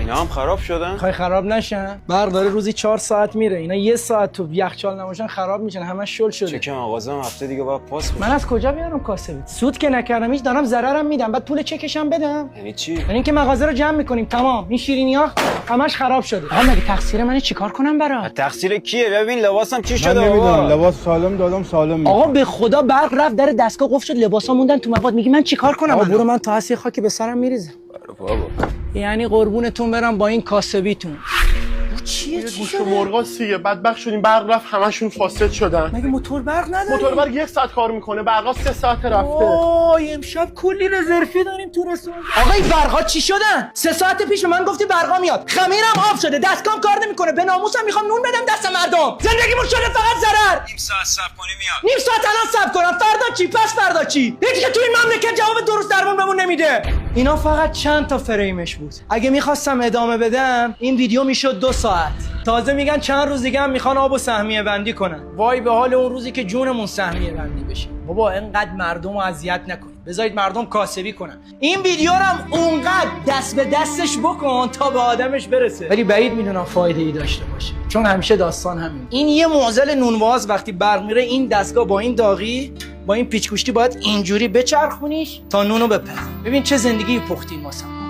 اینا هم خراب شدن؟ خواهی خراب نشن؟ برق داره روزی 4 ساعت میره، اینا 1 ساعت تو یخچال نباشن خراب میشن، همش شل شده. چک مغازه هفته دیگه باید پاس بشه. من از کجا بیارم کاسبی؟ سود که نکردم، هیچ دارم ضررم میدم، بعد پول چکشم بدم. یعنی چی؟ یعنی اینکه مغازه رو جمع میکنیم تمام، این شیرینی‌ها همش خراب شده. آقا مگه تقصیر منه چیکار کنم برات؟ تقصیر کیه؟ ببین لباسم چی شده. من نمیدونم، آقا لباس سالم دادم سالم میاد. آقا به خدا برق رفت در دستگاه قفل شد، لباسا موندن تو مواد، میگی من چیکار کنم؟ آقا برو، من تا هست یه خاکی به سرم میریزه. بابا یعنی قربونتون برم با این کاسبیتون. یه گوشت و مرغا سیگه بدبخت شدیم، برق رفت همشون فاسد شدن. مگه موتور برق نداری؟ موتور برق 1 ساعت کار میکنه، برقا 3 ساعت رفته. وای امشب کلی رزرفی داریم تو رستوران. آقا این برقا چی شدن؟ 3 ساعت پیش به من گفتی برقا میاد، خمیرم آف شده، دستگاهم کار نمیکنه، به ناموسم میخوام نون بدم دست مردم. زندگیمون شده فقط ضرر. نیم ساعت صبر کنی میاد. نیم ساعت الان صبر کنم، فردا چی؟ پس فردا چی؟ هیچ که تو این مملکت جواب درست درمون بهمون نمیده. اینا فقط چند تا فریمش بود. اگه میخواستم ادامه بدم این ویدیو میشد 2 ساعت. تازه میگن چند روز دیگه هم میخوان آب و سهمیه بندی کنن. وای به حال اون روزی که جونمون سهمیه بندی بشه. بابا اینقدر مردم رو اذیت نکنید، بذارید مردم کاسبی کنن. این ویدیو رو هم اونقدر دست به دستش بکن تا به آدمش برسه، ولی بعید میدونم فایده ای داشته باشه، چون همیشه داستان همین. این یه معضل نونواز وقتی برق میره، این دستگاه با این داغی با این پیچ گوشتی باید اینجوری بچرخونیش تا نونو بپز. ببین چه زندگی پختین واسم.